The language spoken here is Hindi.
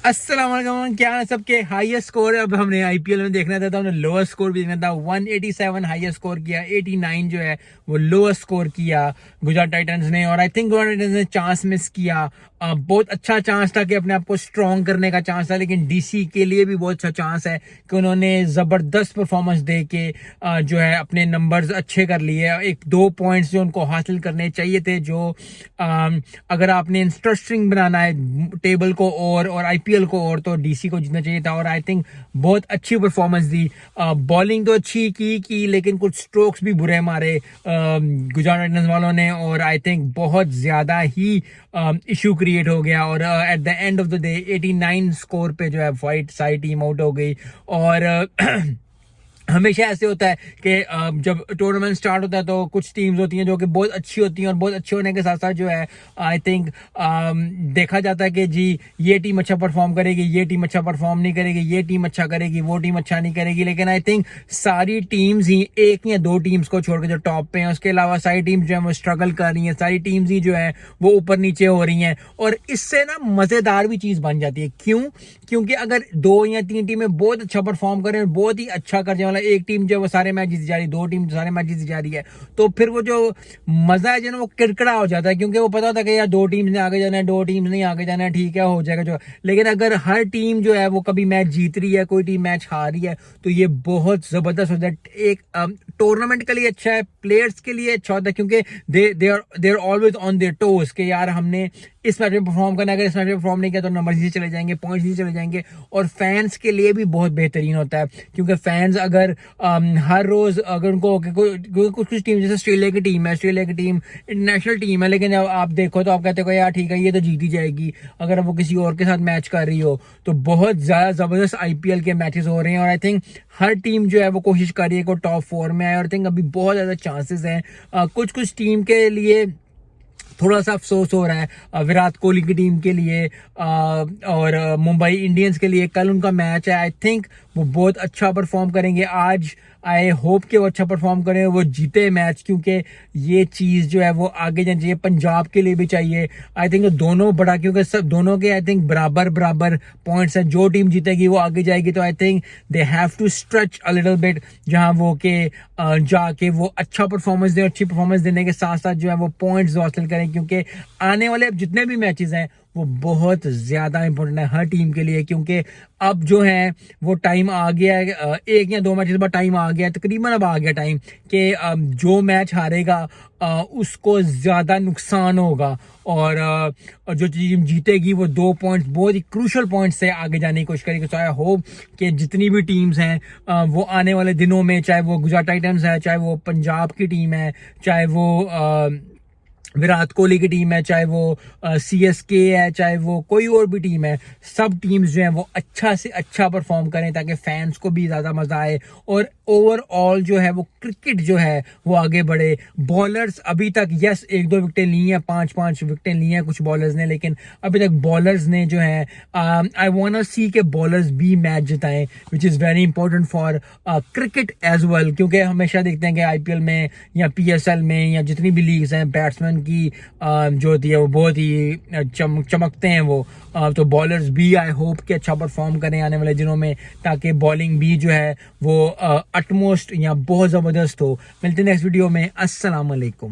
अस्सलाम वालेकुम, क्या है सबके हाईएस्ट स्कोर अब हमने आईपीएल में देखना था तो हमने लोएस्ट स्कोर भी देखना था। 187 हाईएस्ट स्कोर किया, 89 जो है वो लोएस्ट स्कोर किया गुजरात टाइटंस ने। और आई थिंक गुजरात टाइटंस ने चांस मिस किया। बहुत अच्छा चांस था कि अपने आप को स्ट्रॉन्ग करने का चांस था, लेकिन डीसी के लिए भी बहुत अच्छा चांस है कि उन्होंने जबरदस्त परफॉर्मेंस दे के जो है अपने नंबर्स अच्छे कर लिए। एक दो पॉइंट्स जो उनको हासिल करने चाहिए थे, जो अगर आपने इंटरेस्टिंग बनाना है टेबल को और आईपीएल को और, तो डीसी को जीतना चाहिए था। और आई थिंक बहुत अच्छी परफॉर्मेंस दी। बॉलिंग तो अच्छी की लेकिन कुछ स्ट्रोक्स भी बुरे मारे गुजरात टाइटंस वालों ने, और आई थिंक बहुत ज्यादा ही इशू क्रिएट हो गया। और at the end of the day 89 score पे जो है वाइट साइड टीम आउट हो गई। और हमेशा ऐसे होता है कि जब टूर्नामेंट स्टार्ट होता है तो कुछ टीम्स होती हैं जो कि बहुत अच्छी होती हैं, और बहुत अच्छे होने के साथ साथ जो है आई थिंक देखा जाता है कि जी ये टीम अच्छा परफॉर्म करेगी, ये टीम अच्छा परफॉर्म नहीं करेगी, ये टीम अच्छा करेगी, वो टीम अच्छा नहीं करेगी। लेकिन आई थिंक सारी टीम्स ही, एक या दो टीम्स को छोड़कर जो टॉप पे हैं, उसके अलावा सारी टीम्स जो है वो स्ट्रगल कर रही हैं। सारी टीम्स ही जो है वो ऊपर नीचे हो रही हैं, और इससे ना मजेदार भी चीज बन जाती है। क्यों? क्योंकि अगर दो या तीन टीमें बहुत अच्छा परफॉर्म करें और बहुत ही अच्छा कर जाए, एक टीम जो है वो सारे मैच जीती जा रही है, दो टीम सारे मैच जीती जा रही है, तो फिर वो जो मजा है जो ना वो किरकिरा हो जाता है। क्योंकि वो पता होता है कि यार दो टीम्स ने आगे जाना है, दो टीम्स नहीं आगे जाना है, ठीक है हो जाएगा जो। लेकिन अगर हर टीम जो है वो कभी मैच जीत रही है, कोई टीम मैच हार रही है, तो ये बहुत जबरदस्त होता है। एक टूर्नामेंट के लिए अच्छा है, प्लेयर्स के लिए अच्छा होता है, क्योंकि they are always on their toes के यार हमने इस मैच में परफॉर्म करना है, अगर इस मैच में परफॉर्म नहीं किया तो नंबर नीचे चले जाएंगे, पॉइंट्स नीचे चले जाएंगे। और फैंस के लिए भी बहुत बेहतरीन होता है, क्योंकि फैंस अगर हर रोज अगर उनको कुछ टीम, जैसे ऑस्ट्रेलिया की टीम है, ऑस्ट्रेलिया की टीम इंटरनेशनल टीम है, लेकिन जब आप देखो तो आप कहते हो यार ठीक है ये तो जीती जाएगी, अगर वो किसी और के साथ मैच कर रही हो। तो बहुत ज्यादा जबरदस्त आईपीएल के मैचेस हो रहे हैं, और आई थिंक हर टीम जो है वो कोशिश कर रही है कि टॉप 4 में आए। और आई थिंक अभी बहुत ज्यादा चांसेस हैं। कुछ टीम के लिए थोड़ा सा अफसोस हो रहा है, विराट कोहली की टीम के लिए और मुंबई इंडियंस के लिए। कल उनका मैच है, आई थिंक वो बहुत अच्छा परफॉर्म करेंगे आज। आई होप कि वो अच्छा परफॉर्म करें, वो जीते मैच, क्योंकि ये चीज जो है वो आगे जानी चाहिए, पंजाब के लिए भी चाहिए। आई थिंक दोनों बड़ा, क्योंकि सब दोनों के आई थिंक बराबर बराबर पॉइंट्स हैं। जो टीम जीतेगी वो आगे जाएगी, तो I think they have to stretch a little bit, जहां वो के जाके वो अच्छा परफॉर्मेंस दें। अच्छी परफॉर्मेंस देने के साथ साथ जो है वो पॉइंट्स हासिल करें, क्योंकि आने वाले जितने भी मैचेस हैं वो बहुत ज्यादा इंपॉर्टेंट है हर टीम के लिए। क्योंकि अब जो है वो टाइम आ गया है, एक या दो मैचेस बाद टाइम आ गया है, तकरीबन अब आ गया टाइम कि जो मैच हारेगा उसको ज्यादा नुकसान होगा, और जो टीम जीतेगी वो 2 पॉइंट्स, बहुत ही क्रूशल पॉइंट्स से आगे जाने की कोशिश करेगी। तो आई होप कि जितनी भी टीम्स हैं वो आने वाले दिनों में, चाहे वो गुजरात टाइटंस है, चाहे वो पंजाब की टीम है, चाहे वो विराट कोहली की टीम है, चाहे वो सीएसके है, चाहे वो कोई और भी टीम है, सब टीम्स जो है वो अच्छा से अच्छा परफॉर्म करें, ताकि फैंस को भी ज्यादा मजा आए और ओवरऑल जो है वो क्रिकेट जो है वो आगे बढ़े। बॉलर्स अभी तक यस एक दो विकेटें ली हैं, 5-5 विकेटें ली हैं कुछ बॉलर्स ने, लेकिन अभी तक बॉलर्स ने जो है आई वांट टू सी के बॉलर्स भी मैच जिताएं, which is very important for cricket as well. क्योंकि हमेशा देखते हैं कि आईपीएल में या पीएसएल में या जितनी भी लीग्स हैं, बैट्समैन की जो होती है वो बहुत ही चमकते हैं वो। तो बॉलर्स भी आई होप कि अच्छा परफॉर्म करें आने वाले दिनों में, ताकि बॉलिंग भी जो है वो अटमोस्ट या बहुत जबरदस्त हो। मिलते हैं नेक्स्ट वीडियो में। अस्सलाम वालेकुम।